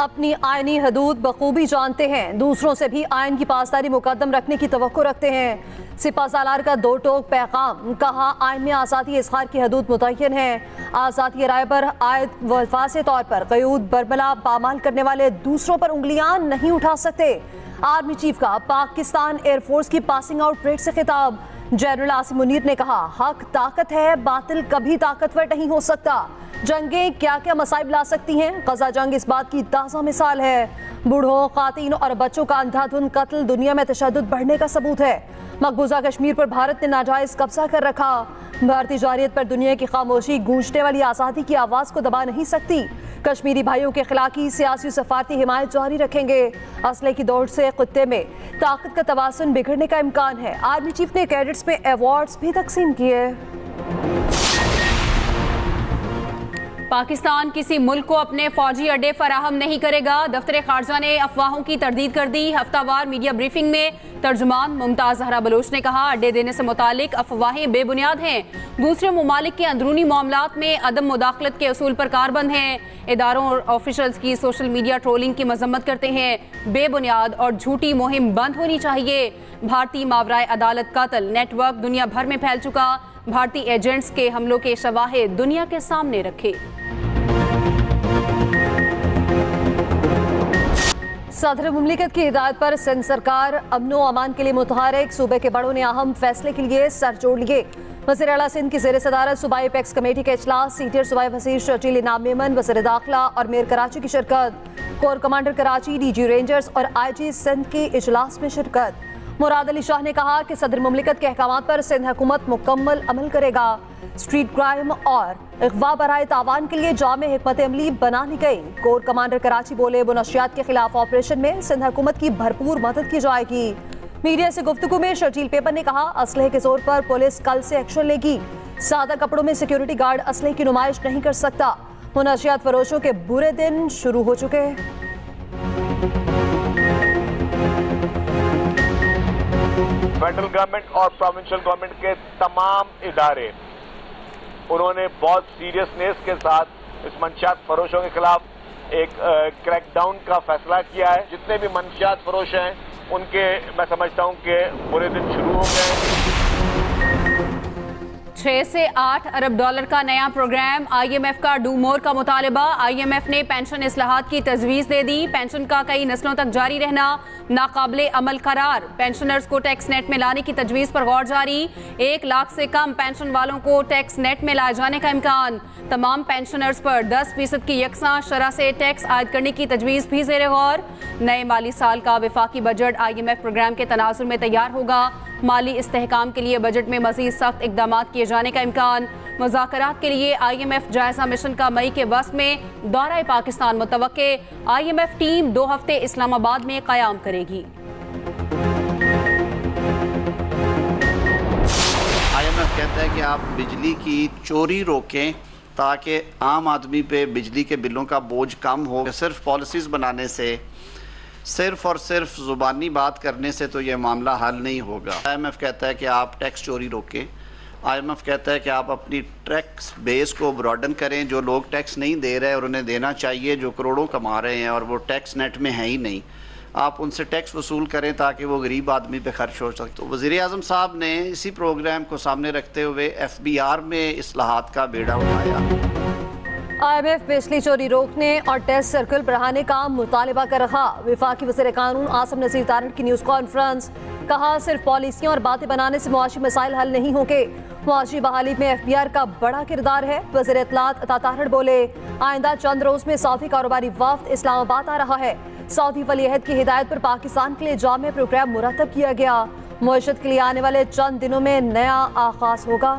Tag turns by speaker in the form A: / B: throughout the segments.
A: अपनी आईनी हदूद बखूबी जानते हैं, दूसरों से भी आइन की पासदारी मुकद्दम रखने की तवक्को रखते हैं। सिपा सालार का दो टोक पैगाम, कहा आइन में आज़ादी इज़हार की हदूद मुतय्यन है। आज़ादी राय पर आयद वाज़े तौर पर क़यूद बरमला पामाल करने वाले दूसरों पर उंगलियां नहीं उठा सकते। आर्मी चीफ का पाकिस्तान एयरफोर्स की पासिंग आउट परेड से खिताब। जनरल आसिम मुनीर ने कहा, हक ताकत है, बातिल कभी ताकतवर नहीं हो सकता। जंगें क्या क्या मसाइब ला सकती हैं, गजा जंग इस बात की ताज़ा मिसाल है। बूढ़ों, खातीन और बच्चों का अंधाधुंध कत्ल दुनिया में तशद्दुद बढ़ने का सबूत है। मकबूजा कश्मीर पर भारत ने नाजायज कब्जा कर रखा। भारतीय जारियत पर दुनिया की खामोशी गूंजने वाली आज़ादी की आवाज़ को दबा नहीं सकती। कश्मीरी भाइयों के खिलाफ सियासी सफारती हिमायत जारी रखेंगे। असले की दौड़ से खित्ते में ताकत का तवाज़ुन बिगड़ने का इम्कान है। आर्मी चीफ ने कैडेट्स में अवार्ड्स भी तकसीम किए।
B: पाकिस्तान किसी मुल्क को अपने फौजी अड्डे फराहम नहीं करेगा। दफ्तर खारजा ने अफवाहों की तरदीद कर दी। हफ्तावार मीडिया ब्रीफिंग में तर्जुमान मुमताज जहरा बलोच ने कहा, अड्डे देने से मुतालिक अफवाहें बेबुनियाद हैं। दूसरे ममालिक के अंदरूनी मामलात में अदम मुदाखलत के असूल पर कारबंद हैं। इदारों और ऑफिशल्स की सोशल मीडिया ट्रोलिंग की मजम्मत करते हैं। बेबुनियाद और झूठी मुहिम बंद होनी चाहिए। भारतीय मावराए अदालत कत्ल नेटवर्क दुनिया भर में फैल चुका। भारतीय एजेंट्स के हमलों के शवाहिद दुनिया के सामने रखे।
A: सदर मुमलिकत की हिदायत पर सिंध सरकार अमनो अमान के लिए मुतहरिक। सूबे के बड़ों ने अहम फैसले के लिए सर जोड़ लिए। वज़ीर आला सिंध की ज़ेर सदारत सूबाई एपेक्स कमेटी के इजलास। सीनियर सूबाई वज़ीर शर्जील इनाम मेमन, वज़ीर दाखिला और मेयर कराची की शिरकत। Core commander Karachi, DG rangers और IG सिंध की इजलास में शिरकत। मुराद अली शाह ने कहा कि सदर मुमलिकत के अहकामात पर सिंध हुकूमत मुकम्मल अमल करेगा। स्ट्रीट क्राइम और अगवा बराए तावान के लिए जामे हिकमत अमली बनानी गई। कोर कमांडर कराची बोले, मुनशियात के खिलाफ ऑपरेशन में सिंध हुकूमत की भरपूर मदद की जाएगी। मीडिया से गुफ्तगू में शर्जील पेपर ने कहा, असलहे के जोर पर पुलिस कल से एक्शन लेगी। सादा कपड़ों में सिक्योरिटी गार्ड असलहे की नुमाइश नहीं कर सकता। मुनशियात फरोशों के बुरे दिन शुरू हो चुके।
C: फेडरल गवर्नमेंट और प्रोविंशियल गवर्नमेंट के तमाम इदारे उन्होंने बहुत सीरियसनेस के साथ इस मंशियात फरोशों के खिलाफ एक क्रैकडाउन का फैसला किया है। जितने भी मंशियात फरोश हैं उनके मैं समझता हूं कि बुरे दिन शुरू हो गए हैं।
B: 6 से 8 अरब डॉलर का नया प्रोग्राम। IMF का डू मोर का मुतालबा। IMF ने पेंशन इस्लाहात की तजवीज़ दे दी। पेंशन का कई नस्लों तक जारी रहना नाकाबिले अमल करार। पेंशनर्स को टैक्स नेट में लाने की तजवीज़ पर गौर जारी। 1 लाख से कम पेंशन वालों को टैक्स नेट में लाए जाने का इम्कान। तमाम पेंशनर्स पर 10% की यकसा शरह से टैक्स आयद करने की तजवीज़ भी ज़ेरे गौर। नए माली साल का वफाकी बजट IMF प्रोग्राम के तनाजुर में तैयार होगा। माली इस्तेहकाम के लिए बजट में मज़ीद सख्त इक़दामात किए जाने का इम्कान। मुज़ाकरात के लिए IMF जायज़ा मिशन का मई के वस्त में दौरा पाकिस्तान मुतवक्के। IMF टीम 2 हफ्ते इस्लामाबाद में क़याम करेगी।
D: IMF कहता है कि आप बिजली की चोरी रोकें ताकि आम आदमी पे बिजली के बिलों का बोझ कम हो। सिर्फ पॉलिसीज़ बनाने से, सिर्फ और सिर्फ ज़ुबानी बात करने से तो ये मामला हल नहीं होगा। IMF कहता है कि आप टैक्स चोरी रोकें। IMF कहता है कि आप अपनी टैक्स बेस को ब्रॉडन करें। जो लोग टैक्स नहीं दे रहे और उन्हें देना चाहिए, जो करोड़ों कमा रहे हैं और वो टैक्स नेट में है ही नहीं, आप उनसे टैक्स वसूल करें ताकि वो गरीब आदमी पे खर्च हो सके। तो वज़ीर आज़म साहब ने इसी प्रोग्राम को सामने रखते हुए FBR में इस्लाहात का बेड़ा उठाया।
A: IMF बिजली चोरी रोकने और टेस्ट सर्कल बढ़ाने का मुतालबा कर रहा। वफाकी वज़ीर कानून आसिम नज़ीर तारड़ की न्यूज़ कॉन्फ्रेंस। कहा, सिर्फ पॉलिसियाँ और बातें बनाने से मुआशी मसाइल हल नहीं होंगे। मुआशी बहाली में FBR का बड़ा किरदार है। वज़ीर इत्तलात अता तारड़ बोले, आइंदा चंद रोज़ में सऊदी कारोबारी वफ्द इस्लामाबाद आ रहा है। सऊदी वली अहद की हिदायत पर पाकिस्तान के लिए जामे प्रोग्राम मुरतब किया गया। मुआशत के लिए आने वाले चंद दिनों में नया आगाज होगा।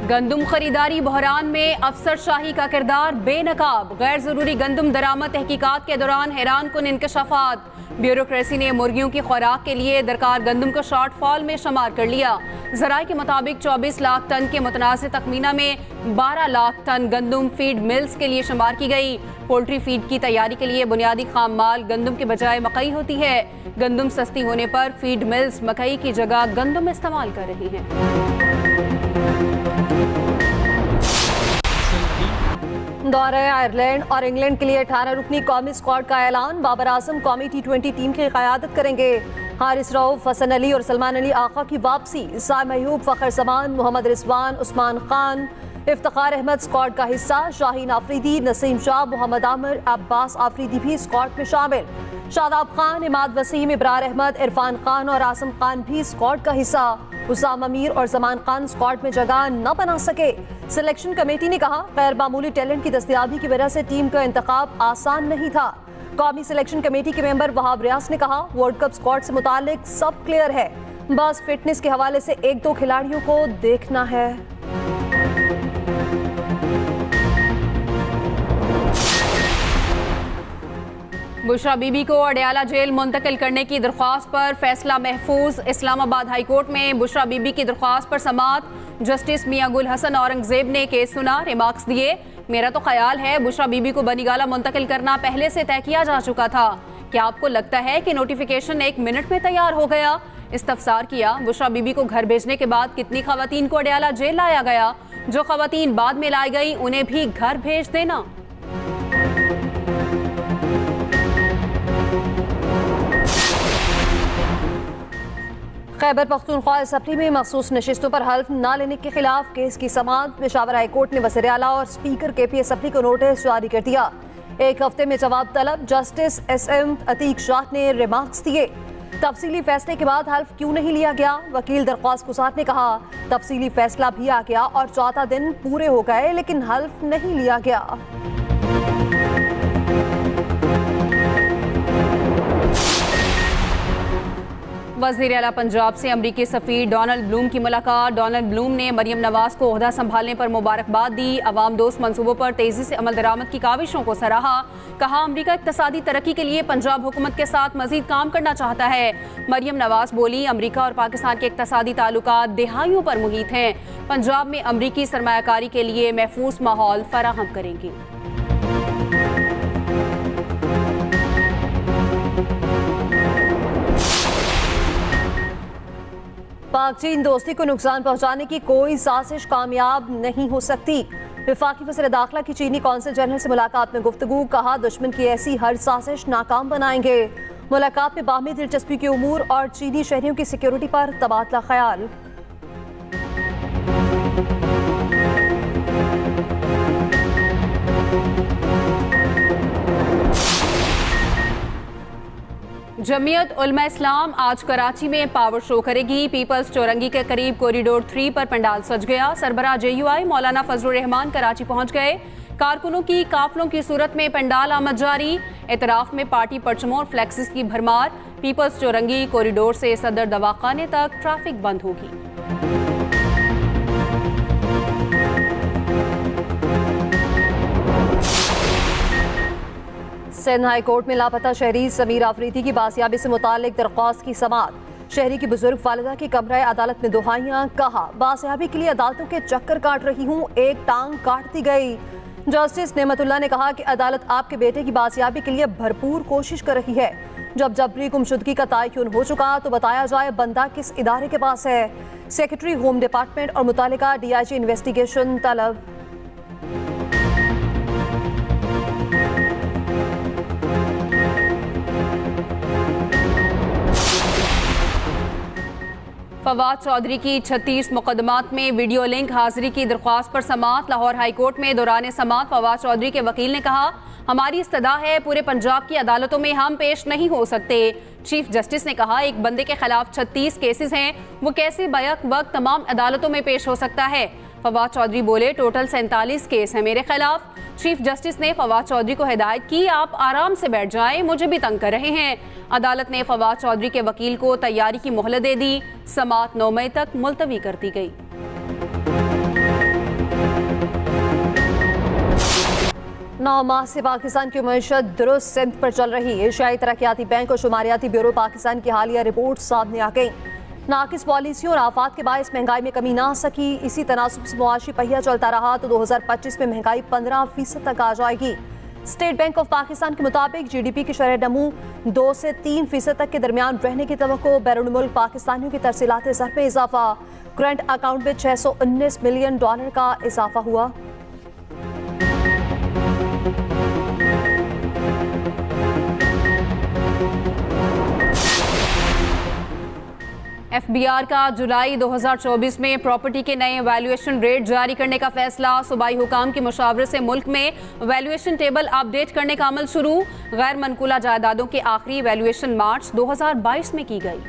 B: गंदुम खरीदारी बहरान में अफसरशाही का किरदार बेनकाब। गैर जरूरी गंदुम दरामद तहकीकात के दौरान हैरान कुन इंकशाफात। ब्यूरोक्रेसी ने मुर्गियों की खुराक के लिए दरकार गंदुम को शॉर्टफॉल में शुमार कर लिया। जराये के मुताबिक 24 लाख टन के मुतनाज़िर तखमीना में 12 लाख टन गंदुम फीड मिल्स के लिए शुमार की गई। पोल्ट्री फीड की तैयारी के लिए बुनियादी खाम माल गंदुम के बजाय मकई होती है। गंदुम सस्ती होने पर फीड मिल्स मकई की जगह गंदुम इस्तेमाल कर रही हैं।
A: दौरे आयरलैंड और इंग्लैंड के लिए 18 रुकनी कौमी स्क्वाड का ऐलान। बाबर आजम कौमी T20 टीम की क़यादत करेंगे। हारिस रऊफ, हसन अली और सलमान अली आका की वापसी। साइम अयूब, फ़खर जमान, मोहम्मद रिजवान, उस्मान खान, इफ्तिखार अहमद स्क्वाड का हिस्सा। शाहीन आफरीदी, नसीम शाह, मोहम्मद आमिर, अब्बास आफरीदी भी स्क्वाड में शामिल। शादाब खान, इमाद वसीम, इब्रार अहमद, इरफान खान और आसम खान भी स्क्वाड का हिस्सा। उसाम अमीर और जमान खान स्क्वाड में जगह न बना सके। सिलेक्शन कमेटी ने कहा, गैर मामूली टैलेंट की दस्तयाबी की वजह से टीम का इंतखाब आसान नहीं था। कौमी सिलेक्शन कमेटी के मेंबर वहाब रियाज ने कहा, वर्ल्ड कप स्क्वाड से मुतालिक सब क्लियर है, बस फिटनेस के हवाले से 1-2 खिलाड़ियों को देखना है।
B: बुशरा बीबी को अडयाला जेल मुंतकिल करने की दरख्वास्त पर फैसला महफूज। इस्लामाबाद हाई कोर्ट में बुशरा बीबी की दरख्वास्त पर समाअत। जस्टिस मियां गुल हसन औरंगजेब ने केस सुना, रिमार्क्स दिए। मेरा तो ख्याल है बुशरा बीबी को बनीगाला मुंतकिल करना पहले से तय किया जा चुका था। क्या आपको लगता है कि नोटिफिकेशन 1 मिनट में तैयार हो गया? इस्तफसार किया, बुशरा बीबी को घर भेजने के बाद कितनी खवातीन को अडयाला जेल लाया गया? जो खवातीन बाद में लाई गई उन्हें भी घर भेज देना। खैबर पख्तूनख्वा असम्बली में मखसूस नशिस्तों पर हल्फ न लेने के खिलाफ केस की समाअत। पेशावर हाई कोर्ट ने वज़ीर आला और स्पीकर KP असम्बली को नोटिस जारी कर दिया। 1 हफ्ते में जवाब तलब। जस्टिस SM अतीक शाह ने रिमार्क्स दिए। तफसीली फैसले के बाद हल्फ क्यों नहीं लिया गया? वकील दरख्वास्त गुजार ने कहा, तफसीली फैसला भी आ गया और 14 दिन पूरे हो गए लेकिन हल्फ नहीं लिया गया। वज़ीर आला पंजाब से अमरीकी सफ़ीर डोनाल्ड ब्लूम की मुलाकात। डोनाल्ड ब्लूम ने मरियम नवाज को ओहदा संभालने पर मुबारकबाद दी। अवाम दोस्त मंसूबों पर तेज़ी से अमल दरामद की काविशों को सराहा। कहा, अमरीका इक़्तिसादी तरक्की के लिए पंजाब हुकूमत के साथ मज़ीद काम करना चाहता है। मरियम नवाज बोली, अमरीका और पाकिस्तान के इक़्तिसादी ताल्लुकात दिहाइयों पर मुहित हैं। पंजाब में अमरीकी सरमायाकारी के लिए महफूज माहौल फराहम करेंगी।
A: पाक चीन दोस्ती को नुकसान पहुंचाने की कोई साजिश कामयाब नहीं हो सकती। वफाकी वज़ीर दाखिला की चीनी कौंसल जनरल से मुलाकात में गुफ्तगू। कहा, दुश्मन की ऐसी हर साजिश नाकाम बनाएंगे। मुलाकात में बाहमी दिलचस्पी के उमूर और चीनी शहरियों की सिक्योरिटी पर तबादला ख्याल।
B: जमीयत उलमा इस्लाम आज कराची में पावर शो करेगी। पीपल्स चौरंगी के करीब कॉरिडोर 3 पर पंडाल सज गया। सरबराह JUI मौलाना फजलुर रहमान कराची पहुंच गए। कारकुनों की काफलों की सूरत में पंडाल आमद जारी। एतराफ में पार्टी परचमों और फ्लैक्सिस की भरमार। पीपल्स चौरंगी कॉरिडोर से सदर दवाखाने तक ट्रैफिक बंद होगी।
A: सिंध हाई कोर्ट में लापता शहरी समीर आफरीदी की बासियाबी से मुतालिक दरख्वास्त की समाअत। शहरी की बुजुर्ग वालिदा की कमरे अदालत में दुहाइयां। कहा, बासियाबी के लिए अदालतों के चक्कर काट रही हूँ, एक टांग काट दी गई। जस्टिस नेमतुल्लाह ने कहा कि अदालत आपके बेटे की बासियाबी के लिए भरपूर कोशिश कर रही है। जब जबरी गुमशुदगी का तयन हो चुका तो बताया जाए बंदा किस इदारे के पास है। सेक्रेटरी होम डिपार्टमेंट और मुतालिका DIG इन्वेस्टिगेशन तलब।
B: फवाद चौधरी की 36 मुकदमात में वीडियो लिंक हाजिरी की दरख्वास्त पर समाअत। लाहौर हाई कोर्ट में दौरान समाअत फवाद चौधरी के वकील ने कहा, हमारी इस्तदा है, पूरे पंजाब की अदालतों में हम पेश नहीं हो सकते। चीफ जस्टिस ने कहा, एक बंदे के खिलाफ 36 केसेस हैं, वो कैसे बैक वक्त तमाम अदालतों में पेश हो सकता है? फवाद चौधरी बोले, टोटल 47 केस है मेरे खिलाफ। चीफ जस्टिस ने फवाद चौधरी को हिदायत की, आप आराम से बैठ जाएं, मुझे भी तंग कर रहे हैं। अदालत ने फवाद चौधरी के वकील को तैयारी की मोहलत दे दी। समाअत 9 मई तक मुलतवी कर दी गई।
A: 9 माह से पाकिस्तान की मईशत दुरुस्त सिंध पर चल रही। एशियाई तरक्याती बैंक और शुमारियाती ब्यूरो पाकिस्तान की हालिया रिपोर्ट सामने आ गई। नाकिस पॉलिसियों और आफात के बायस महंगाई में कमी ना आ सकी। इसी तनासुब से मुआशी पहिया चलता रहा तो 2025 में महंगाई 15% तक आ जाएगी। स्टेट बैंक ऑफ पाकिस्तान के मुताबिक GDP की शरह नमू 2 से 3% तक के दरमियान रहने की तवक्को। बैरून मुल्क पाकिस्तानियों की तरसीलात ज़र में इजाफा। करंट अकाउंट में $619 मिलियन का इजाफा हुआ।
B: FBR का जुलाई 2024 में प्रॉपर्टी के नए वैल्यूएशन रेट जारी करने का फैसला। सूबाई हुकाम की मुशावरत से मुल्क में वैल्यूएशन टेबल अपडेट करने का अमल शुरू। गैर मनकूला जायदादों के आखिरी वैल्यूएशन मार्च 2022 में की गई।